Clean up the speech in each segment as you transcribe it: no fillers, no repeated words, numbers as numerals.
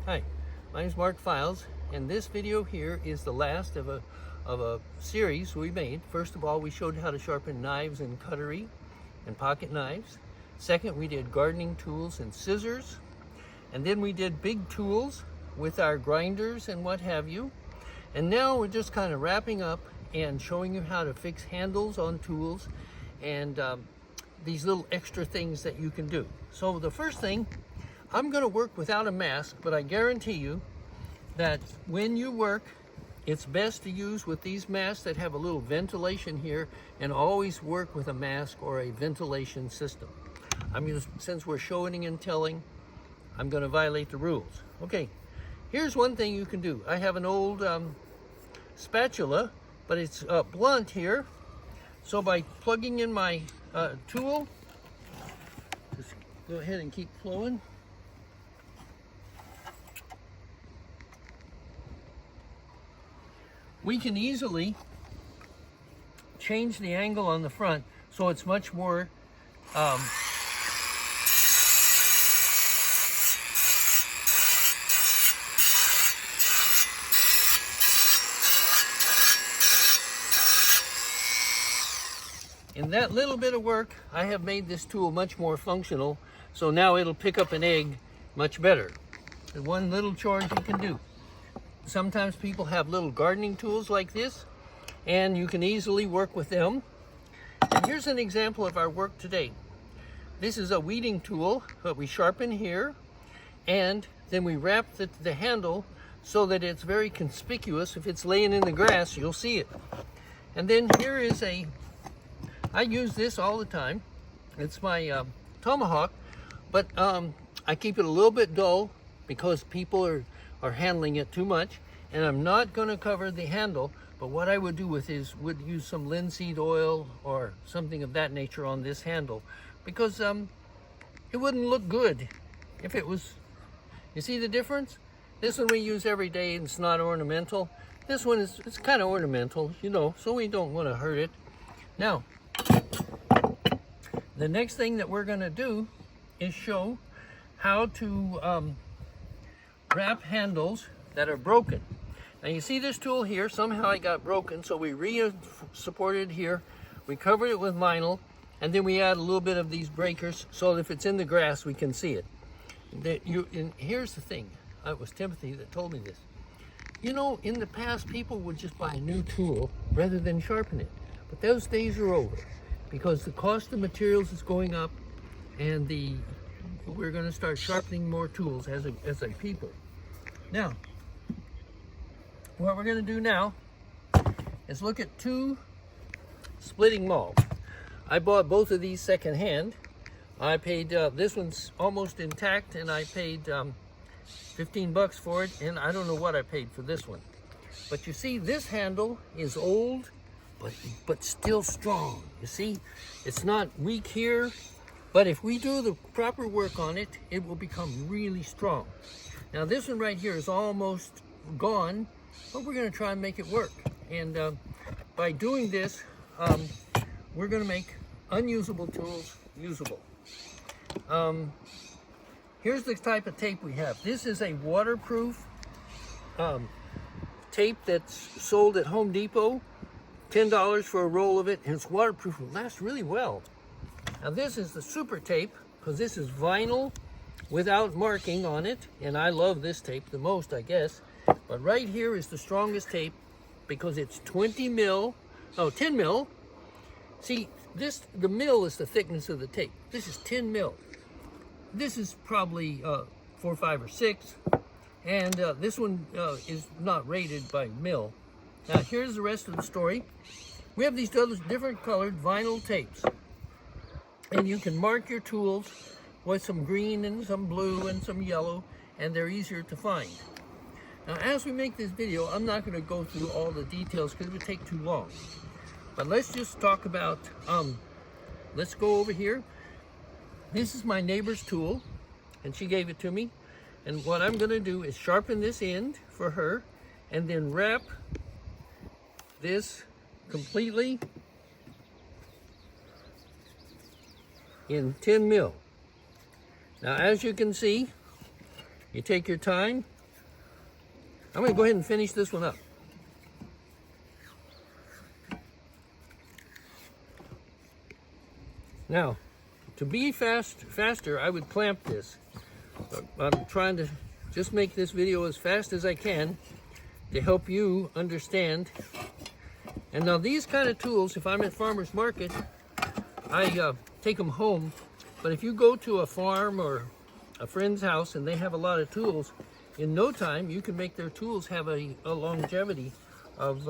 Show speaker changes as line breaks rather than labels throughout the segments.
Hi, my name is Mark Files, and this video here is the last of a series we made. First of all, we showed how to sharpen knives and cutlery and pocket knives. Second, we did gardening tools and scissors. And then we did big tools with our grinders and what have you. And now we're just kind of wrapping up and showing you how to fix handles on tools and these little extra things that you can do. So the first thing, I'm going to work without a mask, but I guarantee you that when you work, it's best to use with these masks that have a little ventilation here, and always work with a mask or a ventilation system. Since we're showing and telling, I'm going to violate the rules. Okay, here's one thing you can do. I have an old spatula, but it's blunt here. So by plugging in my tool, just go ahead and keep flowing. We can easily change the angle on the front so it's much more in that little bit of work, I have made this tool much more functional, so now it'll pick up an egg much better. And one little charge you can do. Sometimes people have little gardening tools like this, and you can easily work with them. And here's an example of our work today. This is a weeding tool that we sharpen here, and then we wrap the handle so that it's very conspicuous. If it's laying in the grass, you'll see it. And then here is I use this all the time. It's my tomahawk, but I keep it a little bit dull because people are handling it too much, and I'm not going to cover the handle, but what I would do would use some linseed oil or something of that nature on this handle, because it wouldn't look good if it was. You see the difference? This one we use every day and it's not ornamental. This one it's kind of ornamental, you know, so we don't want to hurt it. Now, the next thing that we're going to do is show how to wrap handles that are broken. Now you see this tool here, somehow it got broken, so we re-supported it here, we covered it with vinyl, and then we add a little bit of these breakers so that if it's in the grass we can see it. And here's the thing, it was Timothy that told me this. You know, in the past people would just buy a new tool rather than sharpen it, but those days are over because the cost of materials is going up, and we're going to start sharpening more tools as a people. Now, what we're going to do now is look at two splitting mauls. I bought both of these secondhand. I paid, this one's almost intact, and I paid 15 bucks for it, and I don't know what I paid for this one. But you see, this handle is old, but still strong. You see, it's not weak here, but if we do the proper work on it, it will become really strong. Now this one right here is almost gone, but we're going to try and make it work. And by doing this, we're going to make unusable tools usable. Here's the type of tape we have. This is a waterproof tape that's sold at Home Depot. $10 for a roll of it, and it's waterproof. It lasts really well. Now this is the super tape, because this is vinyl without marking on it, and I love this tape the most, I guess. But right here is the strongest tape because it's 10 mil. See, the mil is the thickness of the tape. This is 10 mil. This is probably 4, 5, or 6, and this one is not rated by mil. Now here's the rest of the story. We have these different colored vinyl tapes, and you can mark your tools with some green and some blue and some yellow, and they're easier to find. Now as we make this video, I'm not going to go through all the details because it would take too long. But let's just talk about, let's go over here. This is my neighbor's tool, and she gave it to me. And what I'm going to do is sharpen this end for her, and then wrap this completely in 10 mil. Now, as you can see, you take your time, I'm going to go ahead and finish this one up. Now, to be faster, I would clamp this. But I'm trying to just make this video as fast as I can to help you understand. And now these kind of tools, if I'm at farmer's market, I take them home. But if you go to a farm or a friend's house and they have a lot of tools, in no time you can make their tools have a longevity of,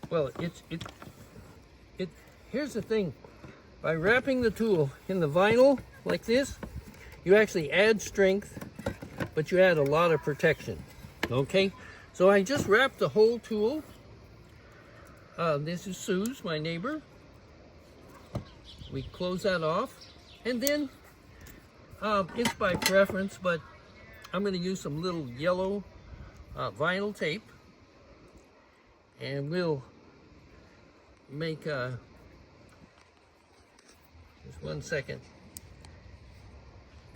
well, here's the thing. By wrapping the tool in the vinyl like this, you actually add strength, but you add a lot of protection. Okay, so I just wrapped the whole tool. This is Sue's, my neighbor. We close that off, and then it's by preference, but I'm going to use some little yellow vinyl tape, and we'll make just 1 second.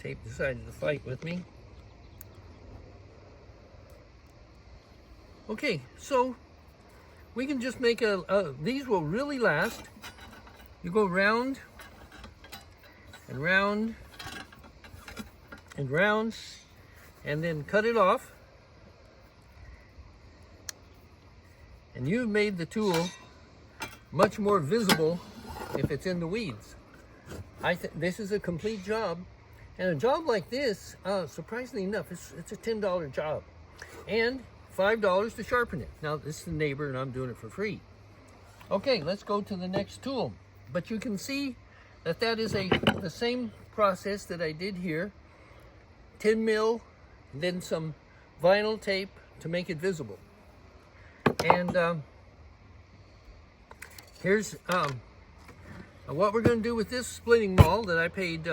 Tape decided to fight with me. Okay, so we can just make these will really last. You go round and round and round, and then cut it off. And you've made the tool much more visible if it's in the weeds. This is a complete job. And a job like this, surprisingly enough, it's a $10 job. And $5 to sharpen it. Now, this is the neighbor and I'm doing it for free. Okay, let's go to the next tool. But you can see that that is the same process that I did here. 10 mil, then some vinyl tape to make it visible. And here's what we're going to do with this splitting maul that I paid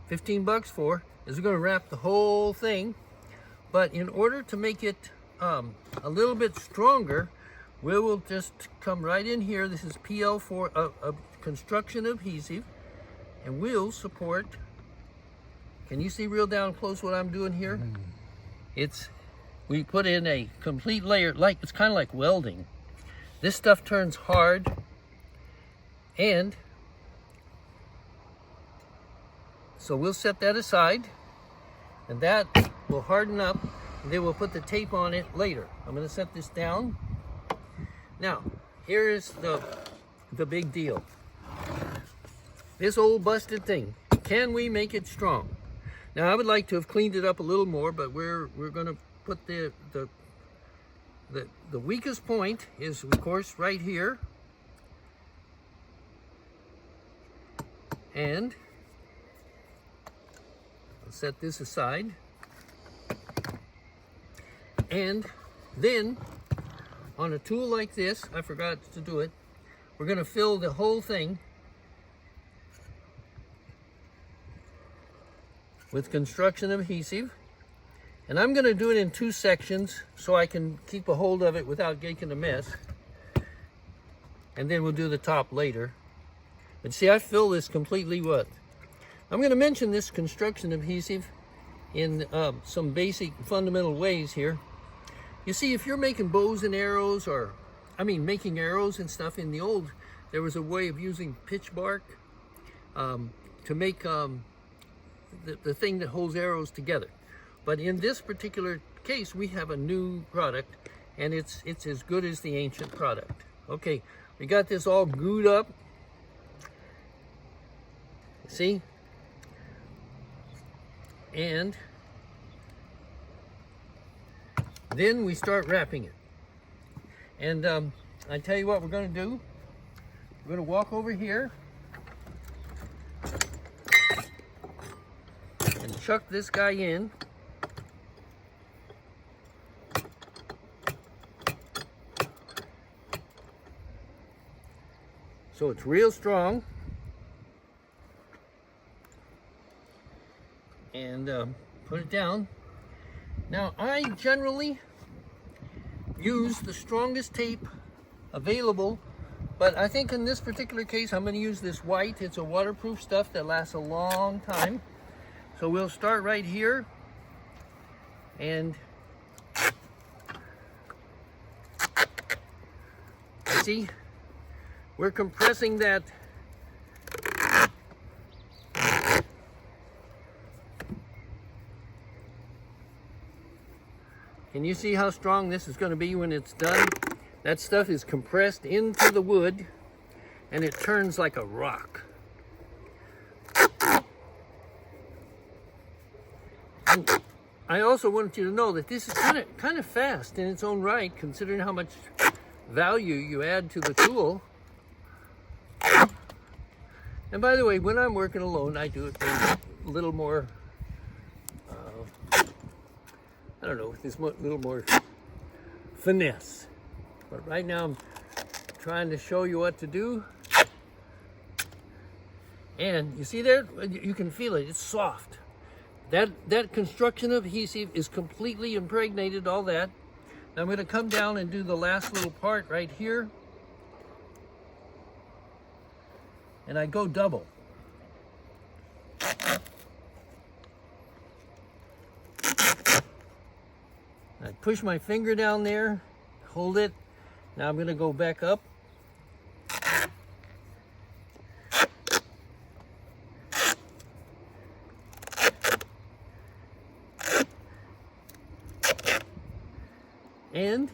15 bucks for, is we're going to wrap the whole thing. But in order to make it a little bit stronger, we will just come right in here. This is PL4, a construction adhesive, and we'll support. Can you see real down close what I'm doing here? We put in a complete layer, like it's kind of like welding. This stuff turns hard, and so we'll set that aside, and that will harden up, and then we'll put the tape on it later. I'm going to set this down. Now, here is the big deal. This old busted thing, can we make it strong? Now, I would like to have cleaned it up a little more, but we're going to put the weakest point is, of course, right here. And I'll set this aside. And then on a tool like this, I forgot to do it, we're going to fill the whole thing with construction adhesive. And I'm going to do it in 2 sections so I can keep a hold of it without making a mess. And then we'll do the top later. But see, I fill this completely with. I'm going to mention this construction adhesive in some basic fundamental ways here. You see, if you're making bows and arrows, or making arrows and stuff, in the old, there was a way of using pitch bark to make the thing that holds arrows together. But in this particular case, we have a new product, and it's as good as the ancient product. Okay, we got this all glued up. See? And then we start wrapping it. And I tell you what we're going to do. We're going to walk over here and chuck this guy in. So it's real strong. And put it down. Now, I generally use the strongest tape available, but I think in this particular case I'm going to use this white. It's a waterproof stuff that lasts a long time. So we'll start right here, and see, we're compressing that. Can you see how strong this is going to be when it's done? That stuff is compressed into the wood and it turns like a rock. And I also want you to know that this is kind of fast in its own right, considering how much value you add to the tool. And by the way, when I'm working alone, I do it a little more, I don't know, with this little more finesse. But right now I'm trying to show you what to do. And you see there, you can feel it, it's soft. That construction adhesive is completely impregnated, all that. Now I'm going to come down and do the last little part right here. And I go double. I push my finger down there, hold it. Now I'm going to go back up. And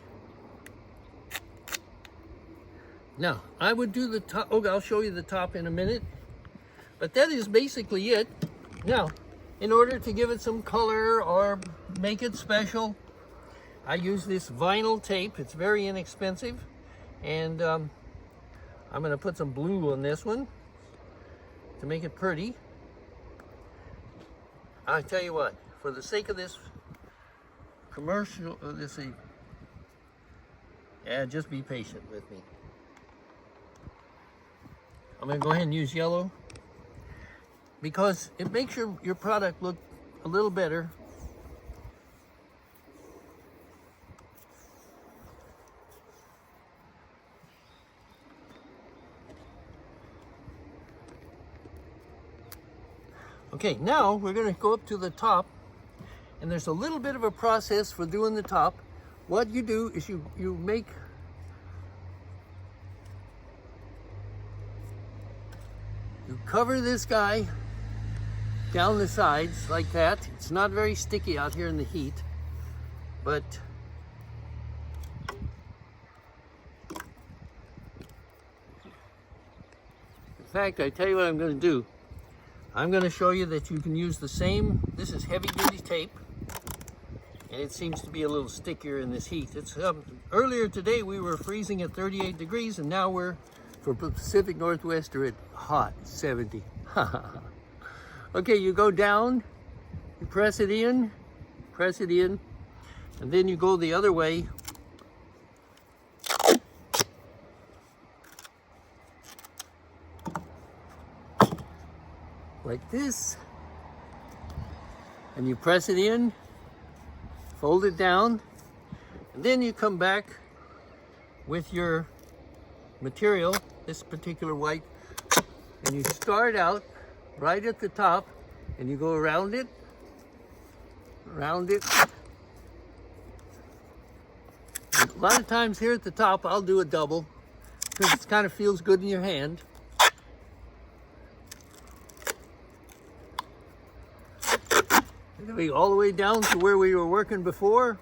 now I would do the top. Oh, I'll show you the top in a minute. But that is basically it. Now, in order to give it some color or make it special, I use this vinyl tape. It's very inexpensive. And I'm going to put some blue on this one to make it pretty. I'll tell you what, for the sake of this commercial, just be patient with me. I'm going to go ahead and use yellow because it makes your product look a little better. Okay, now we're going to go up to the top, and there's a little bit of a process for doing the top. What you do is you cover this guy down the sides like that. It's not very sticky out here in the heat, but in fact, I tell you what I'm going to do. I'm going to show you that you can use the same, this is heavy duty tape, and it seems to be a little stickier in this heat. It's earlier today we were freezing at 38 degrees, and now we're, for Pacific Northwest, are at hot 70. Okay, you go down, you press it in, and then you go the other way. Like this, and you press it in, fold it down, and then you come back with your material, this particular white, and you start out right at the top, and you go around it. And a lot of times here at the top, I'll do a double, because it kind of feels good in your hand. All the way down to where we were working before.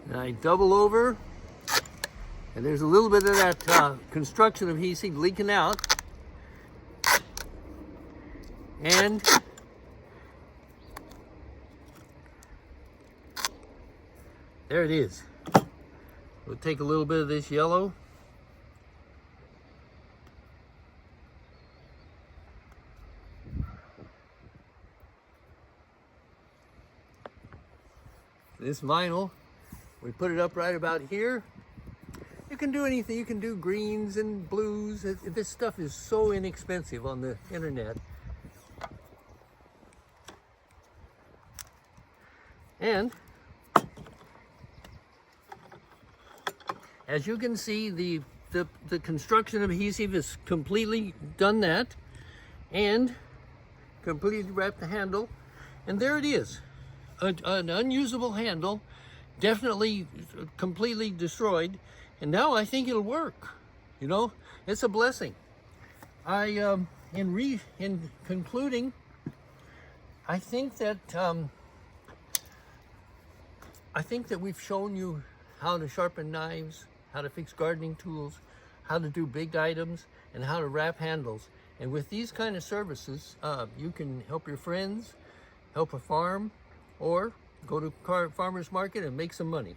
And I double over, and there's a little bit of that construction adhesive leaking out. And there it is. We'll take a little bit of this yellow. This vinyl, we put it up right about here. You can do anything. You can do greens and blues. This stuff is so inexpensive on the internet. And As you can see, the construction adhesive is completely done that, and completely wrapped the handle, and there it is, an unusable handle, definitely completely destroyed, and now I think it'll work. You know, it's a blessing. In concluding, I think that we've shown you how to sharpen knives, how to fix gardening tools, how to do big items, and how to wrap handles. And with these kind of services, you can help your friends, help a farm, or go to farmer's market and make some money.